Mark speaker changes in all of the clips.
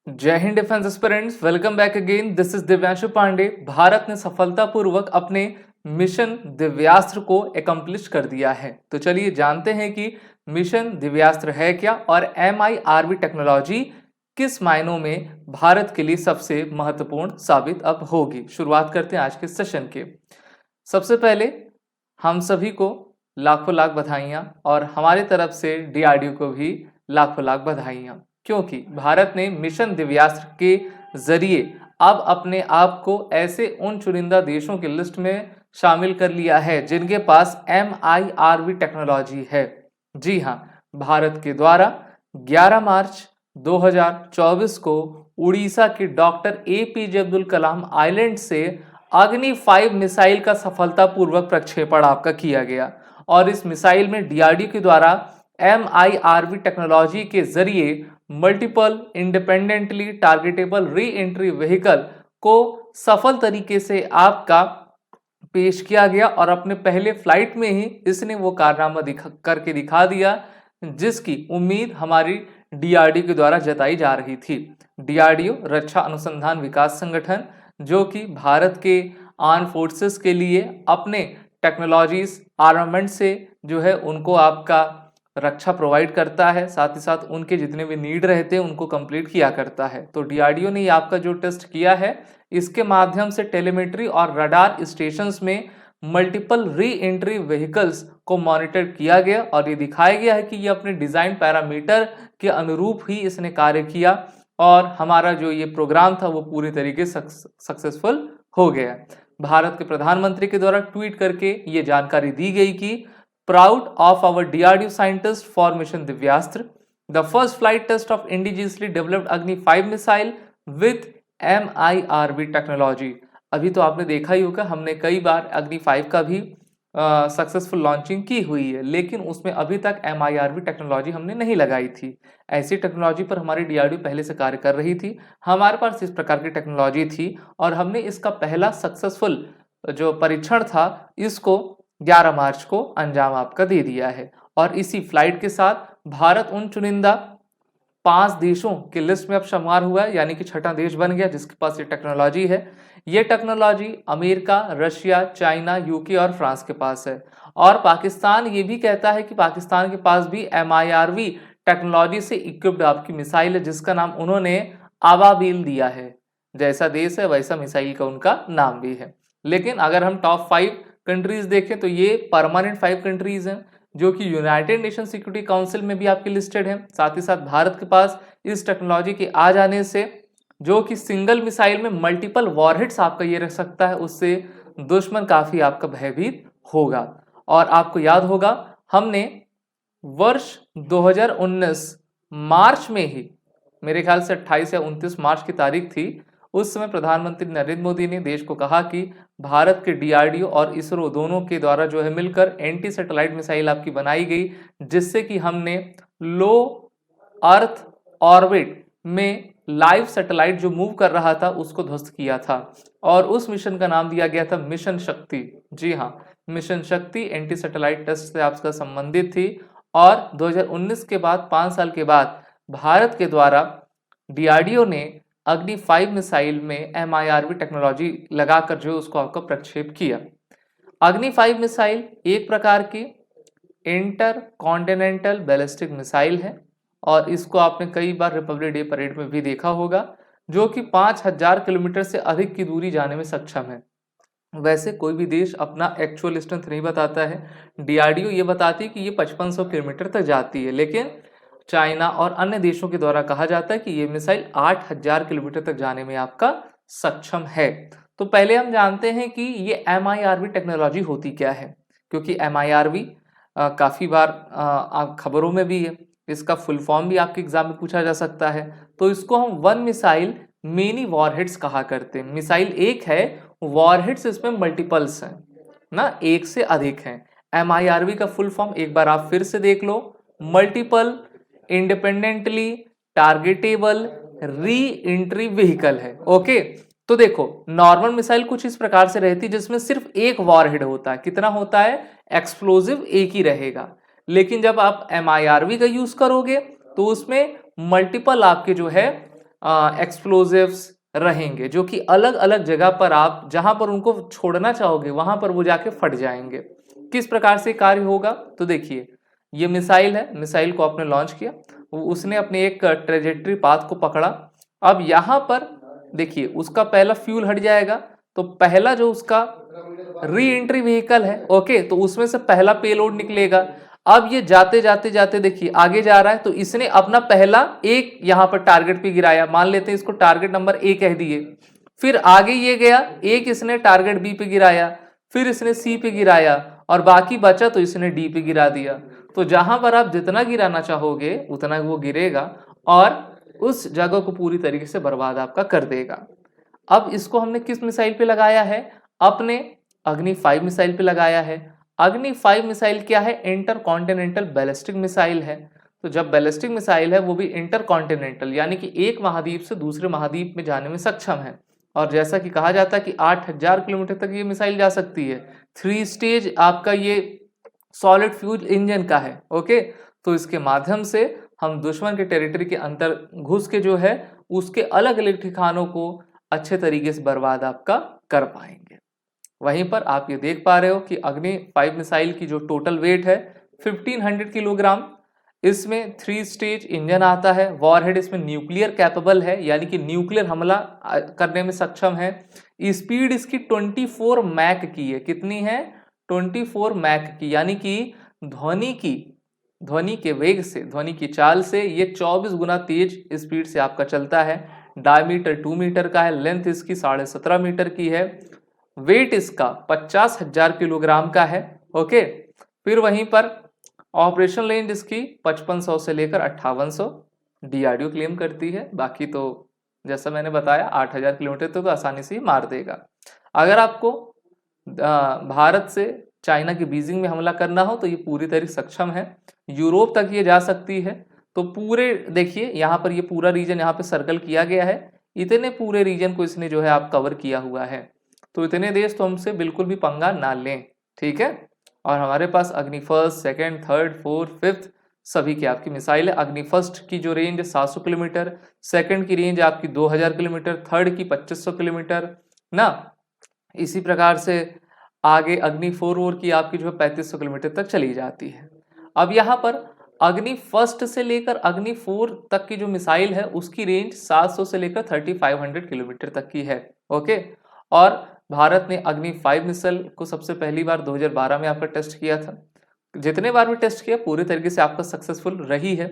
Speaker 1: जय हिंद defence aspirants, welcome back again. This is Divyanshu Pandey. Bharat ने सफलतापूर्वक अपने मिशन दिव्यास्त्र को एकम्प्लिश कर दिया है। तो चलिए जानते हैं कि मिशन दिव्यास्त्र है क्या और MIRV टेक्नोलॉजी किस मायनों में भारत के लिए सबसे महत्वपूर्ण साबित अब होगी। शुरुआत करते हैं आज के सेशन के। सबसे पहले हम सभी को लाखों लाख बधाइयाँ और हमारी तरफ से DRDO को भी लाखों लाख बधाइयाँ, क्योंकि भारत ने मिशन दिव्यास्त्र के जरिए अब अपने आप को ऐसे उन चुनिंदा देशों की लिस्ट में शामिल कर लिया है जिनके पास MIRV टेक्नोलॉजी है। जी हाँ, भारत के द्वारा 11 मार्च 2024 को उड़ीसा के doctor APJ Abdul Kalam island से अग्नि 5 मिसाइल का सफलतापूर्वक प्रक्षेपण आपका किया गया और इस मिसाइल में DRDO के द्वारा MIRV टेक्नोलॉजी के जरिए multiple independently targetable reentry vehicle को सफल तरीके से आपका पेश किया गया और अपने पहले फ्लाइट में ही इसने वो कारनामा करके दिखा दिया जिसकी उम्मीद हमारी DRDO के द्वारा जताई जा रही थी। DRDO रक्षा अनुसंधान विकास संगठन, जो कि भारत के आर्म फोर्सेस के लिए अपने टेक्नोलॉजीज आर्मामेंट से जो है उनको आपका रक्षा प्रोवाइड करता है, साथ ही साथ उनके जितने भी नीड रहते हैं उनको कंप्लीट किया करता है। तो DRDO ने आपका जो टेस्ट किया है, इसके माध्यम से टेलीमेट्री और रडार स्टेशंस में मल्टीपल री एंट्री व्हीकल्स को मॉनिटर किया गया और ये दिखाया गया है कि ये अपने डिजाइन पैरामीटर के अनुरूप ही इसने कार्य किया और हमारा जो ये प्रोग्राम था वो पूरी तरीके से सक्सेसफुल हो गया। भारत के प्रधानमंत्री के द्वारा ट्वीट करके ये जानकारी दी गई कि proud of our DRDO scientist for mission Divyastra, the first flight test of indigenously developed Agni 5 missile with MIRV technology. अभी तो आपने देखा ही होगा, हमने कई बार अग्नि 5 का भी सक्सेसफुल लॉन्चिंग की हुई है, लेकिन उसमें अभी तक MIRV टेक्नोलॉजी हमने नहीं लगाई थी। ऐसी टेक्नोलॉजी पर हमारी DRDO पहले से कार्य कर रही थी। हमारे पास इस प्रकार की टेक्नोलॉजी थी और हमने इसका पहला सक्सेसफुल जो परीक्षण था इसको 11 मार्च को अंजाम आपका दे दिया है और इसी फ्लाइट के साथ भारत उन चुनिंदा 5 देशों की लिस्ट में अब शुमार हुआ है, यानी कि छठा देश बन गया जिसके पास ये टेक्नोलॉजी है। ये technology America, Russia, China, UK और फ्रांस के पास है और पाकिस्तान ये भी कहता है कि पाकिस्तान के पास भी MIRV टेक्नोलॉजी से इक्विप्ड आपकी मिसाइल है जिसका नाम उन्होंने अबाबील दिया है। जैसा देश है वैसा मिसाइल का उनका नाम भी है। लेकिन अगर हम टॉप 5 कंट्रीज देखें तो ये परमानेंट 5 कंट्रीज हैं जो कि यूनाइटेड नेशन सिक्योरिटी काउंसिल में भी आपके लिस्टेड हैं। साथ ही साथ भारत के पास इस टेक्नोलॉजी के आ जाने से जो कि सिंगल मिसाइल में मल्टीपल वॉरहेड्स आपका ये रख सकता है, उससे दुश्मन काफी आपका भयभीत होगा। और आपको याद होगा हमने वर्ष 2019 मार्च में ही, मेरे ख्याल से 28 या 29 मार्च की तारीख थी, उस समय प्रधानमंत्री नरेंद्र मोदी ने देश को कहा कि भारत के DRDO और इसरो दोनों के द्वारा जो है मिलकर एंटी सैटेलाइट मिसाइल आपकी बनाई गई जिससे कि हमने लो अर्थ ऑर्बिट में लाइव सैटेलाइट जो मूव कर रहा था उसको ध्वस्त किया था और उस मिशन का नाम दिया गया था मिशन शक्ति। जी हाँ, मिशन शक्ति एंटी सैटेलाइट टेस्ट से आपका संबंधित थी और 2019 के बाद 5 साल के बाद भारत के द्वारा DRDO ने अग्नि 5 मिसाइल में MIRV टेक्नोलॉजी लगाकर जो उसको आपका प्रक्षेप किया। अग्नि 5 मिसाइल एक प्रकार की इंटर कॉन्टिनेंटल बैलिस्टिक मिसाइल है और इसको आपने कई बार रिपब्लिक डे परेड में भी देखा होगा, जो कि 5000 किलोमीटर से अधिक की दूरी जाने में सक्षम है। वैसे कोई भी देश अपना एक्चुअल स्ट्रेंथ नहीं बताता है, DRDO ये बताती है कि ये 5500 किलोमीटर तक जाती है, लेकिन चाइना और अन्य देशों के द्वारा कहा जाता है कि ये मिसाइल 8000 किलोमीटर तक जाने में आपका सक्षम है। तो पहले हम जानते हैं कि ये MIRV टेक्नोलॉजी होती क्या है, क्योंकि MIRV काफी बार खबरों में भी है, इसका फुल फॉर्म भी आपके एग्जाम में पूछा जा सकता है। तो इसको हम वन मिसाइल मेनी वॉरहेड्स कहा करते हैं। मिसाइल एक है, वॉरहेड्स इसमें मल्टीपल्स हैं ना, एक से अधिक हैं। MIRV का फुल फॉर्म एक बार आप फिर से देख लो, multiple independently targetable reentry vehicle है। ओके, तो देखो नॉर्मल मिसाइल कुछ इस प्रकार से रहती है जिसमें सिर्फ एक वॉरहेड होता है। कितना होता है? एक्सप्लोजिव एक ही रहेगा। लेकिन जब आप MIRV का यूज करोगे तो उसमें मल्टीपल आपके जो है एक्सप्लोजिव्स रहेंगे, जो कि अलग अलग जगह पर आप जहां पर उनको छोड़ना चाहोगे वहां पर वो जाके फट जाएंगे। किस प्रकार से कार्य होगा, तो देखिए ये मिसाइल है, मिसाइल को आपने लॉन्च किया, उसने अपने एक ट्रेजेक्ट्री पाथ को पकड़ा। अब यहां पर देखिए उसका पहला फ्यूल हट जाएगा, तो पहला जो उसका री एंट्री व्हीकल है, ओके, तो उसमें से पहला पेलोड निकलेगा। अब ये जाते जाते जाते देखिए आगे जा रहा है, तो इसने अपना पहला एक यहां पर टारगेट पे गिराया, मान लेते हैं इसको टारगेट नंबर ए कह दिए। फिर आगे ये गया, एक इसने टारगेट बी पे गिराया, फिर इसने सी पे गिराया, और बाकी बचा तो इसने डी पे गिरा दिया। तो जहां पर आप जितना गिराना चाहोगे उतना वो गिरेगा और उस जगह को पूरी तरीके से बर्बाद आपका कर देगा। अब इसको हमने किस मिसाइल पे लगाया है, अपने अग्नि 5 मिसाइल पे लगाया है। अग्नि 5 मिसाइल क्या है, इंटर कॉन्टिनेंटल बैलिस्टिक मिसाइल है। तो जब बैलिस्टिक मिसाइल है वो भी इंटर कॉन्टिनेंटल, यानी कि एक महाद्वीप से दूसरे महाद्वीप में जाने में सक्षम है। और जैसा कि कहा जाता है कि 8000 किलोमीटर तक ये मिसाइल जा सकती है। 3 स्टेज आपका ये सॉलिड फ्यूल इंजन का है, ओके। तो इसके माध्यम से हम दुश्मन के टेरिटरी के अंदर घुस के जो है उसके अलग अलग ठिकानों को अच्छे तरीके से बर्बाद आपका कर पाएंगे। वहीं पर आप ये देख पा रहे हो कि अग्नि 5 मिसाइल की जो टोटल वेट है 1500 किलोग्राम। इसमें 3 स्टेज इंजन आता है। वॉरहेड इसमें न्यूक्लियर कैपेबल है, यानी कि न्यूक्लियर हमला करने में सक्षम है। स्पीड इसकी 24 मैक की है। कितनी है, 24 मैक की, यानी कि ध्वनि के वेग से, ध्वनि की चाल से ये 24 गुना तेज स्पीड से आपका चलता है। डायमीटर 2 मीटर का है, लेंथ इसकी 17.5 मीटर की है, वेट इसका 50,000 किलोग्राम का है, ओके। फिर वहीं पर ऑपरेशन रेंज इसकी 5500 से लेकर 5800 डीआरडीओ क्लेम करती है। बाकी तो जैसा मैंने बताया 8000 किलोमीटर तो आसानी से ही मार देगा। अगर आपको भारत से चाइना की बीजिंग में हमला करना हो तो ये पूरी तरह सक्षम है। यूरोप तक ये जा सकती है। तो पूरे देखिए यहाँ पर ये पूरा रीजन यहाँ पे सर्कल किया गया है। इतने पूरे रीजन को इसने जो है आप कवर किया हुआ है। तो इतने देश तो हमसे बिल्कुल भी पंगा ना लें, ठीक है। और हमारे पास अग्नि first, second, third, fourth, fifth सभी की आपकी मिसाइल है। अग्नि फर्स्ट की जो रेंज है 700 किलोमीटर, सेकेंड की रेंज आपकी 2000 किलोमीटर, थर्ड की 2500 किलोमीटर ना। इसी प्रकार से आगे अग्नि 4 की आपकी जो है 3500 किलोमीटर तक चली जाती है। अब यहाँ पर अग्नि फर्स्ट से लेकर अग्नि 4 तक की जो मिसाइल है उसकी रेंज 700 से लेकर 3500 किलोमीटर तक की है, ओके। और भारत ने अग्नि 5 मिसाइल को सबसे पहली बार 2012 में आपका टेस्ट किया था। जितने बार भी टेस्ट किया पूरी तरीके से आपका सक्सेसफुल रही है।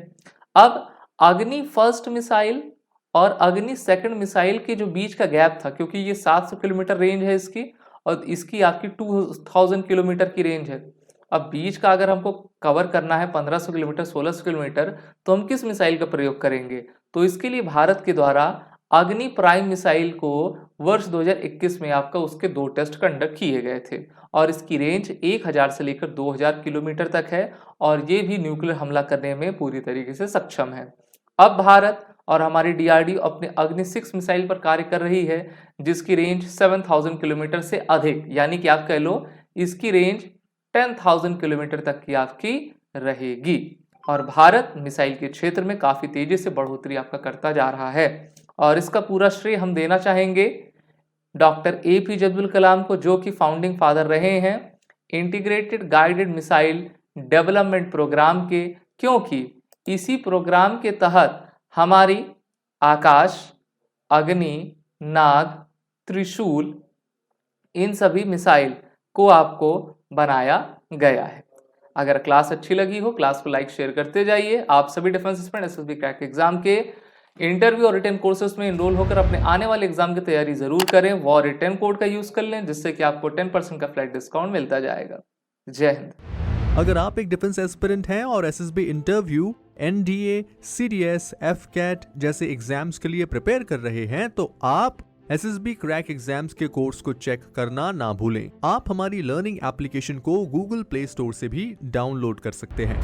Speaker 1: अब अग्नि फर्स्ट मिसाइल और अग्नि सेकंड मिसाइल के जो बीच का गैप था, क्योंकि ये 700 किलोमीटर रेंज है इसकी और इसकी आपकी 2000 किलोमीटर की रेंज है। अब बीच का अगर हमको कवर करना है 1500 किलोमीटर, 1600 किलोमीटर, तो हम किस मिसाइल का प्रयोग करेंगे? तो इसके लिए भारत के द्वारा अग्नि प्राइम मिसाइल को वर्ष 2021 में आपका उसके 2 टेस्ट कंडक्ट किए गए थे और इसकी रेंज 1000 से लेकर 2000 किलोमीटर तक है और ये भी न्यूक्लियर हमला करने में पूरी तरीके से सक्षम है। अब भारत और हमारी डीआरडीओ अपने अग्नि 6 मिसाइल पर कार्य कर रही है जिसकी रेंज 7000 किलोमीटर से अधिक, यानी कि आप कह लो इसकी रेंज 10,000 किलोमीटर तक की आपकी रहेगी। और भारत मिसाइल के क्षेत्र में काफी तेजी से बढ़ोतरी आपका करता जा रहा है और इसका पूरा श्रेय हम देना चाहेंगे डॉक्टर एपीजे अब्दुल कलाम को, जो कि फाउंडिंग फादर रहे हैं integrated guided missile development programme के, क्योंकि इसी प्रोग्राम के तहत हमारी आकाश, अग्नि, नाग, त्रिशूल इन सभी मिसाइल को आपको बनाया गया है। अगर क्लास अच्छी लगी हो क्लास को लाइक शेयर करते जाइए। आप सभी defence aspirant SSB crack exam के इंटरव्यू और रिटन कोर्सेज में इनरोल होकर अपने आने वाले एग्जाम की तैयारी जरूर करें। वो रिटन कोड का यूज कर लें जिससे कि आपको 10% का फ्लैट डिस्काउंट मिलता जाएगा। जय हिंद।
Speaker 2: अगर आप एक डिफेंस एस्पिरेंट हैं और SSB interview, NDA, CDS, AFCAT जैसे एग्जाम्स के लिए प्रिपेयर कर रहे हैं तो आप एसएसबी क्रैक एग्जाम्स के कोर्स को चेक करना ना भूलें। आप हमारी लर्निंग एप्लीकेशन को गूगल प्ले स्टोर से भी डाउनलोड कर सकते हैं।